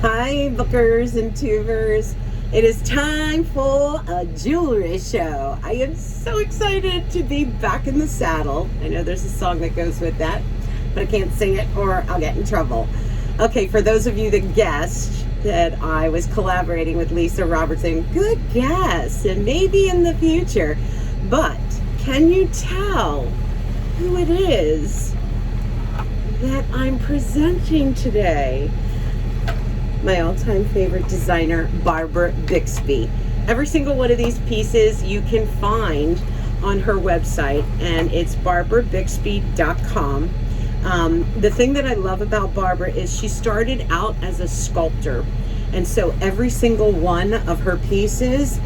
Hi, bookers and tubers. It is time for a jewelry show. I am so excited to be back in the saddle. I know there's a song that goes with that, but I can't sing it or I'll get in trouble. Okay, for those of you that guessed that I was collaborating with Lisa Robertson, good guess, and maybe in the future. But can you tell who it is that I'm presenting today? My all-time favorite designer, Barbara Bixby. Every single one of these pieces you can find on her website, and it's barbarabixby.com. The thing that I love about Barbara is she started out as a sculptor, and so every single one of her pieces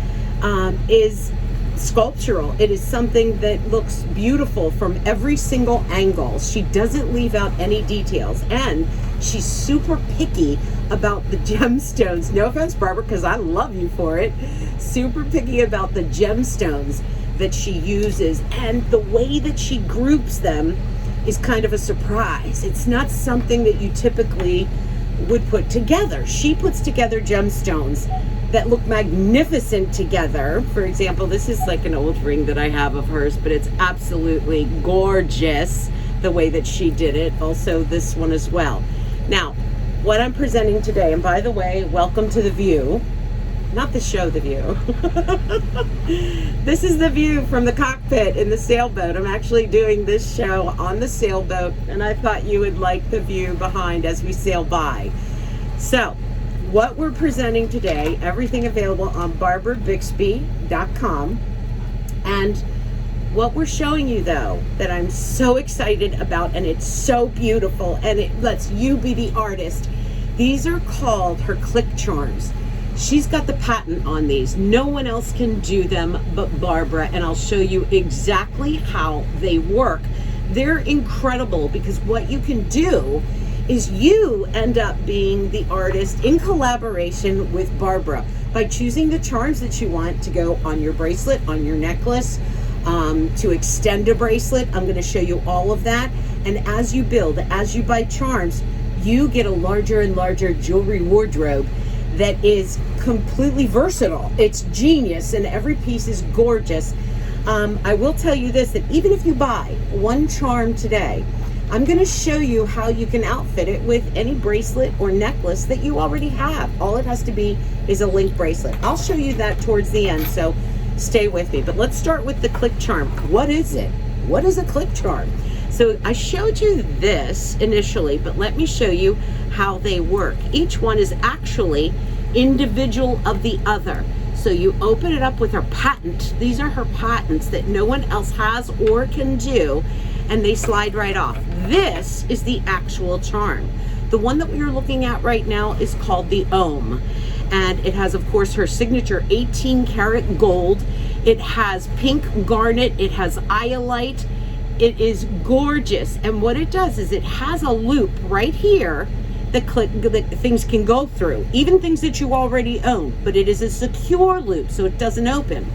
is sculptural. It is something that looks beautiful from every single angle. She doesn't leave out any details, and she's super picky about the gemstones. No offense, Barbara, because I love you for it. Super picky about the gemstones that she uses, and the way that she groups them is kind of a surprise. It's not something that you typically would put together. She puts together gemstones that look magnificent together. For example, this is like an old ring that I have of hers, but it's absolutely gorgeous the way that she did it. Also this one as well. Now, what I'm presenting today, and by the way, welcome to the view, not the show, the view. This is the view from the cockpit in the sailboat. I'm actually doing this show on the sailboat, and I thought you would like the view behind as we sail by. So, what we're presenting today, everything available on barbarabixby.com, and what we're showing you, though, that I'm so excited about, and it's so beautiful, and it lets you be the artist. These are called her click charms. She's got the patent on these. No one else can do them but Barbara, and I'll show you exactly how they work. They're incredible because what you can do is you end up being the artist in collaboration with Barbara by choosing the charms that you want to go on your bracelet, on your necklace, to extend a bracelet. I'm going to show you all of that. And as you build, as you buy charms, you get a larger and larger jewelry wardrobe that is completely versatile. It's genius, and every piece is gorgeous. I will tell you this, that even if you buy one charm today, I'm going to show you how you can outfit it with any bracelet or necklace that you already have. All it has to be is a link bracelet. I'll show you that towards the end, so stay with me. But let's start with the click charm. What is it? What is a click charm? So I showed you this initially, but let me show you how they work. Each one is actually individual of the other. So you open it up with her patent. These are her patents that no one else has or can do, and they slide right off. This is the actual charm. The one that we are looking at right now is called the Ohm, and it has, of course, her signature 18 karat gold. It has pink garnet, it has iolite. It is gorgeous, and what it does is it has a loop right here that things can go through, even things that you already own, but it is a secure loop, so it doesn't open.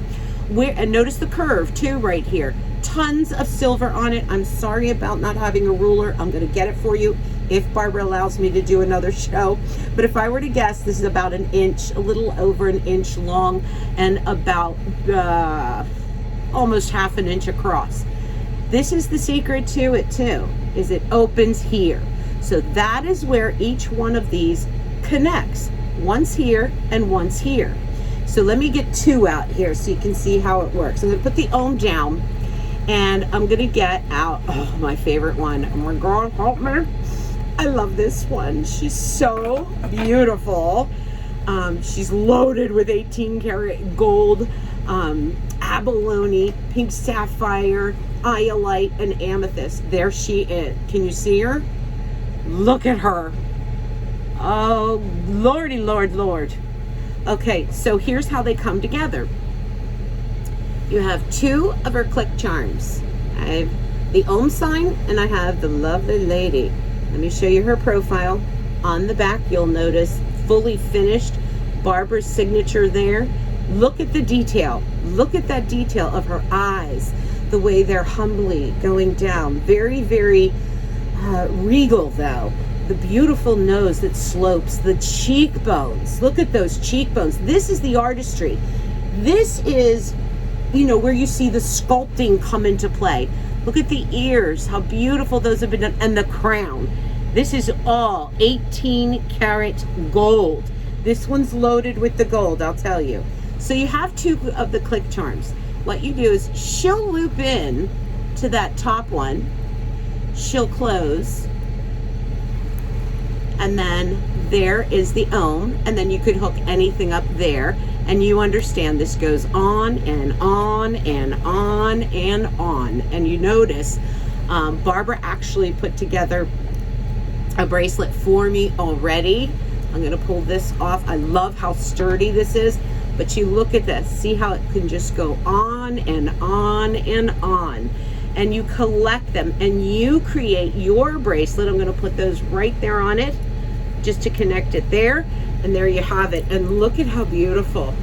And notice the curve too right here. Tons of silver on it. I'm sorry about not having a ruler. I'm going to get it for you if Barbara allows me to do another show. But if I were to guess, this is about an inch, a little over an inch long, and about almost half an inch across. This is the secret to it too, is it opens here. So that is where each one of these connects. One's here and one's here. So let me get two out here so you can see how it works. I'm going to put the Ohm down, and I'm going to get out, oh, my favorite one. Oh my God, help me. I love this one. She's so beautiful. She's loaded with 18 karat gold, abalone, pink sapphire, iolite, and amethyst. There she is. Can you see her? Look at her. Oh, lordy, lord. Okay, so here's how they come together. You have two of her click charms. I have the Ohm sign, and I have the lovely lady. Let me show you her profile. On the back, you'll notice fully finished Barbara's signature there. Look at the detail. Look at that detail of her eyes, the way they're humbly going down. Very, very regal, though. the beautiful nose that slopes, the cheekbones. Look at those cheekbones. This is the artistry. This is, you know, where you see the sculpting come into play. Look at the ears, how beautiful those have been done, and the crown. This is all 18 karat gold. This one's loaded with the gold, I'll tell you. So you have two of the click charms. What you do is she'll loop in to that top one, she'll close, and then there is the ohm, and then you could hook anything up there, and you understand this goes on and on and on and on. And you notice Barbara actually put together a bracelet for me already. I'm gonna pull this off. I love how sturdy this is, but you look at this, see how it can just go on and on and on. And you collect them and you create your bracelet. I'm gonna put those right there on it just to connect it there. And there you have it. And look at how beautiful.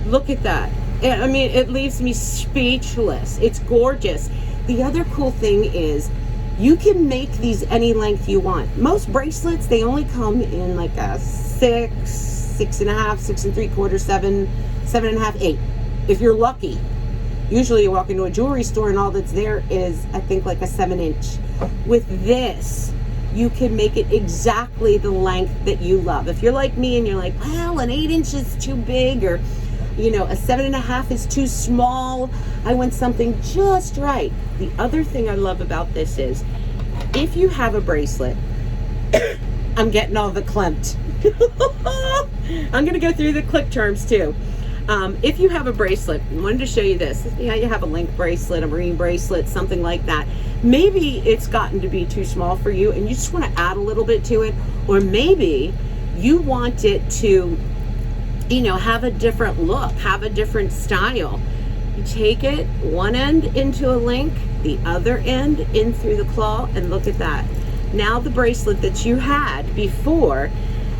Look at that. I mean, it leaves me speechless. It's gorgeous. The other cool thing is you can make these any length you want. Most bracelets, they only come in like a 6, 6.5, 6 3/4, 7, 7.5, 8. If you're lucky. Usually you walk into a jewelry store and all that's there is, I think, like a 7-inch. With this, you can make it exactly the length that you love. If you're like me and you're like, well, an 8-inch is too big, or, you know, a 7.5 is too small, I want something just right. The other thing I love about this is, if you have a bracelet, I'm getting all the clamped. I'm going to go through the click charms too. If you have a bracelet, I wanted to show you this. Yeah, you have a link bracelet, a marine bracelet, something like that. Maybe it's gotten to be too small for you and you just want to add a little bit to it. Or maybe you want it to, you know, have a different look, have a different style. You take it, one end into a link, the other end in through the claw, and look at that. Now the bracelet that you had before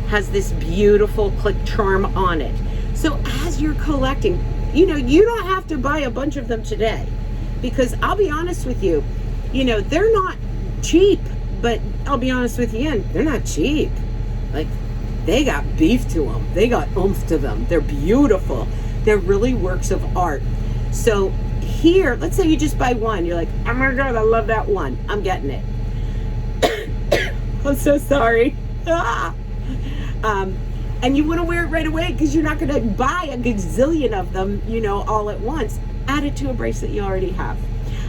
has this beautiful click charm on it. So as you're collecting, you know, you don't have to buy a bunch of them today, because I'll be honest with you, you know, they're not cheap, but I'll be honest with you, they're not cheap. Like, they got beef to them. They got oomph to them. They're beautiful. They're really works of art. So here, let's say you just buy one. You're like, oh my God, I love that one. I'm getting it. I'm so sorry. And you want to wear it right away because you're not going to buy a gazillion of them, you know, all at once. Add it to a bracelet you already have.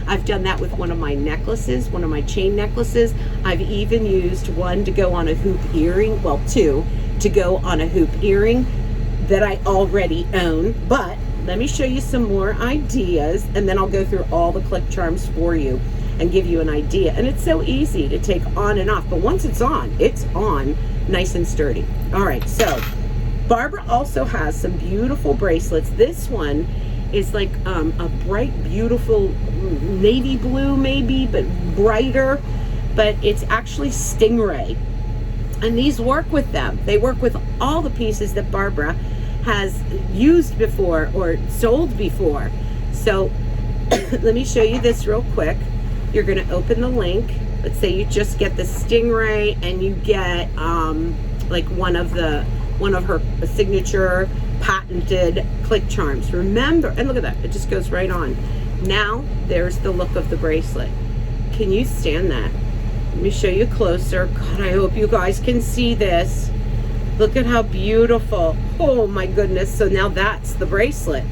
I've done that with one of my necklaces, one of my chain necklaces. I've even used one to go on a hoop earring, well, two to go on a hoop earring that I already own. But let me show you some more ideas, and then I'll go through all the click charms for you and give you an idea. And it's so easy to take on and off, but once it's on nice and sturdy. All right, so Barbara also has some beautiful bracelets. This one is like a bright, beautiful navy blue maybe, but brighter, but it's actually stingray. And these work with them. They work with all the pieces that Barbara has used before or sold before. So let me show you this real quick. You're gonna open the link. Let's say you just get the stingray and you get like one of her signature patented click charms. Remember, and look at that, it just goes right on. Now there's the look of the bracelet. Can you stand that? Let me show you closer. God, I hope you guys can see this. Look at how beautiful. Oh my goodness. So now that's the bracelet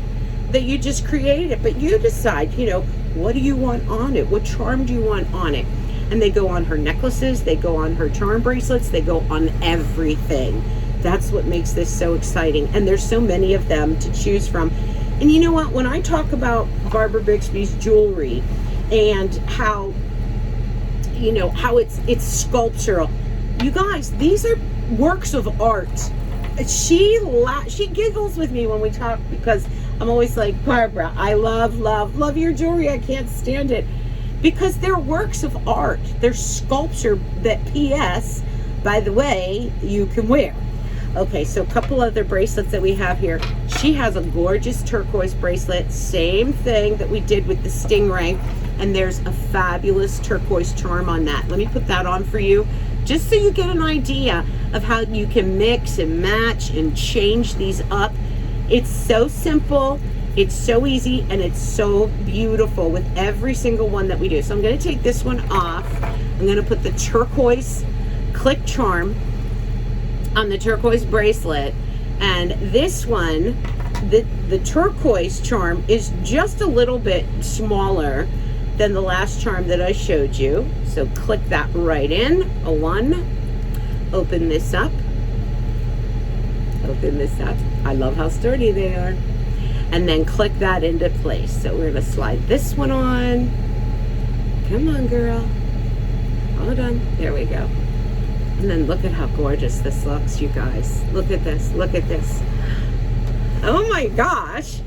that you just created, but you decide, you know, what do you want on it? What charm do you want on it? And they go on her necklaces, they go on her charm bracelets, they go on everything. That's what makes this so exciting. And there's so many of them to choose from. And you know what? When I talk about Barbara Bixby's jewelry and how, you know, how it's sculptural, you guys, these are works of art. She giggles with me when we talk because I'm always like, Barbara, I love your jewelry. I can't stand it. Because they're works of art. They're sculpture that, P.S., by the way, you can wear. Okay, so a couple other bracelets that we have here. She has a gorgeous turquoise bracelet. Same thing that we did with the stingray. And there's a fabulous turquoise charm on that. Let me put that on for you just so you get an idea of how you can mix and match and change these up. It's so simple, it's so easy, and it's so beautiful with every single one that we do. So I'm going to take this one off. I'm going to put the turquoise click charm on the turquoise bracelet, and this one, the turquoise charm is just a little bit smaller than the last charm that I showed you. So click that right in, a 1. Open this up. Open this up. I love how sturdy they are. And then click that into place. So we're gonna slide this one on. Come on, girl. Hold on. There we go. And then look at how gorgeous this looks, you guys. Look at this. Look at this. Oh my gosh.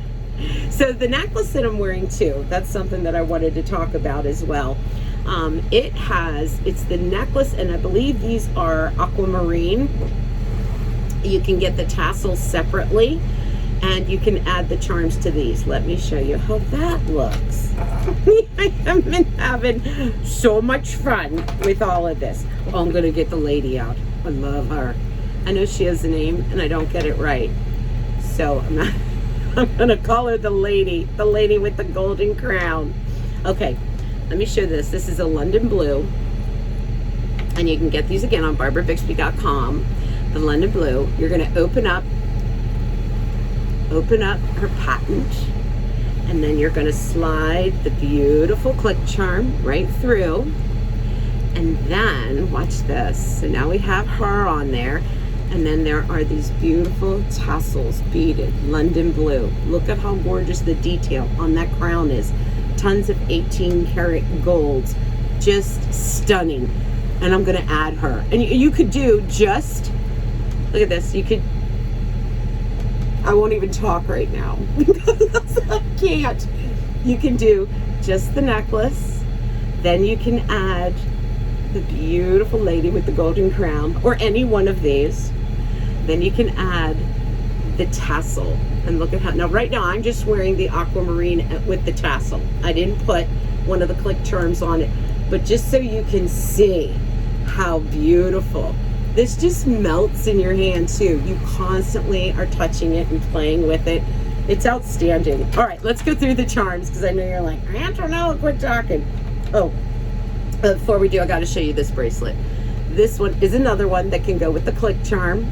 So the necklace that I'm wearing too, that's something that I wanted to talk about as well. It's the necklace, and I believe these are aquamarine. You can get the tassels separately, and you can add the charms to these. Let me show you how that looks. I have been having so much fun with all of this. Oh, I'm gonna get the lady out. I love her. I know she has a name and I don't get it right. So I'm gonna call her the lady with the golden crown. Okay, let me show this. This is a London blue, and you can get these again on barbarabixby.com. The London blue, you're gonna open up her patent, and then you're gonna slide the beautiful click charm right through, and then watch this. So now we have her on there, and then there are these beautiful tassels, beaded London blue. Look at how gorgeous the detail on that crown is. Tons of 18 karat golds, just stunning. And I'm gonna add her. And you could do just, look at this, you could, I won't even talk right now because I can't. You can do just the necklace, then you can add the beautiful lady with the golden crown, or any one of these. Then you can add the tassel, and look at how, now right now I'm just wearing the aquamarine with the tassel. I didn't put one of the click charms on it, but just so you can see how beautiful. This just melts in your hand too. You constantly are touching it and playing with it. It's outstanding. All right, let's go through the charms, because I know you're like, Antonella, quit talking. Oh, before we do, I gotta show you this bracelet. This one is another one that can go with the click charm.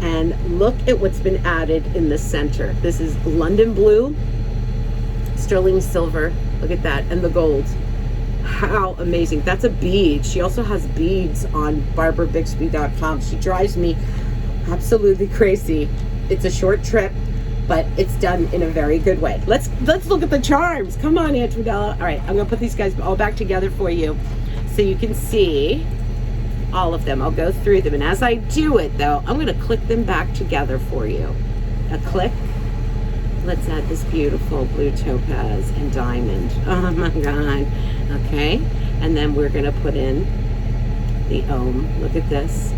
And look at what's been added in the center. This is London blue, sterling silver, look at that, and the gold. How amazing. That's a bead. She also has beads on barbarabixby.com. She drives me absolutely crazy. It's a short trip, but it's done in a very good way. Let's look at the charms. Come on, Antonella. All right, I'm gonna put these guys all back together for you so you can see all of them. I'll go through them, and as I do it though, I'm gonna click them back together for you. A click. Let's add this beautiful blue topaz and diamond. Oh my God. Okay, and then we're gonna put in the look at this,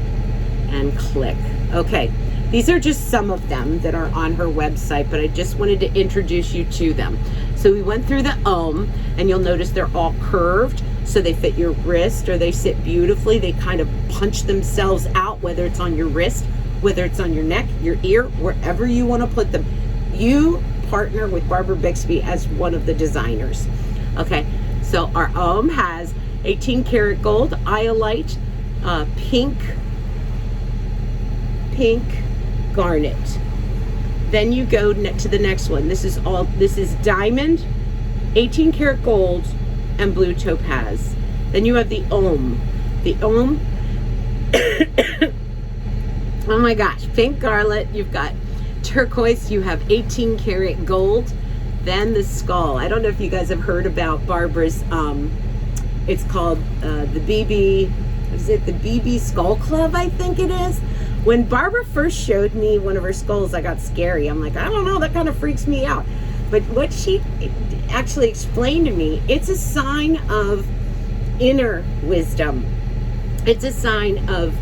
and click. Okay, these are just some of them that are on her website, but I just wanted to introduce you to them. So we went through the and you'll notice they're all curved, so they fit your wrist, or they sit beautifully. They kind of punch themselves out, whether it's on your wrist, whether it's on your neck, your ear, wherever you want to put them. You partner with Barbara Bixby as one of the designers. Okay, so our has 18 karat gold, iolite, pink garnet. Then you go to the next one. This is diamond, 18 karat gold, and blue topaz. Then you have the oh my gosh, pink garnet. You've got turquoise, you have 18 karat gold. Then the skull. I don't know if you guys have heard about Barbara's it's called the BB, is it the BB Skull Club, I think it is. When Barbara first showed me one of her skulls, I got scary. I'm like, I don't know, that kind of freaks me out. But what she actually explained to me, it's a sign of inner wisdom. It's a sign of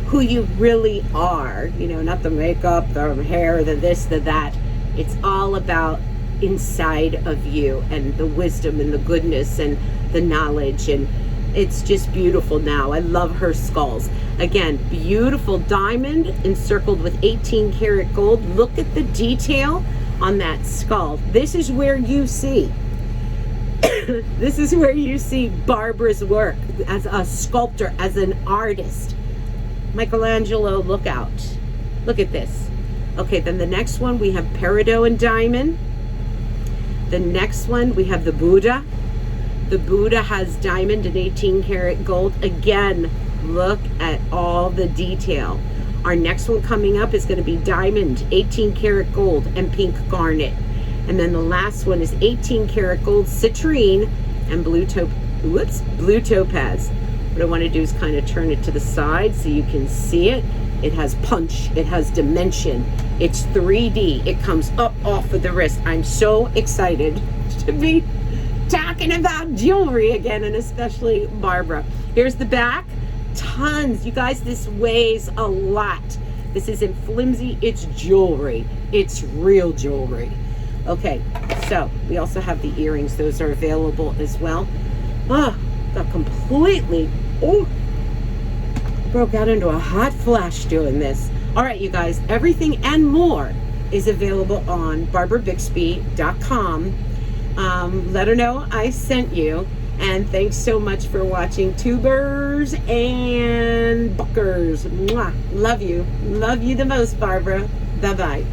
who you really are, you know, not the makeup, the hair, the this, the that. It's all about inside of you, and the wisdom and the goodness and the knowledge, and It's just beautiful now. I love her skulls. Again, beautiful diamond encircled with 18 karat gold. Look at the detail on that skull. This is where you see this is where you see Barbara's work as a sculptor, as an artist. Michelangelo, look out. Look at this. Okay, then the next one we have peridot and diamond. The next one we have the Buddha. The Buddha has diamond and 18 karat gold. Again, look at all the detail. Our next one coming up is going to be diamond, 18 karat gold, and pink garnet. And then the last one is 18 karat gold citrine and blue topaz. What I want to do is kind of turn it to the side so you can see it. It has punch, it has dimension, it's 3D, it comes up off of the wrist. I'm so excited to be talking about jewelry again, and especially Barbara. Here's the back, tons. You guys, this weighs a lot. This isn't flimsy, it's jewelry. It's real jewelry. Okay, so we also have the earrings. Those are available as well. Oh, got completely, broke out into a hot flash doing this. All right, you guys, everything and more is available on barbarabixby.com. Let her know I sent you. And thanks so much for watching, tubers and buckers. Mwah. Love you. Love you the most, Barbara. Bye-bye.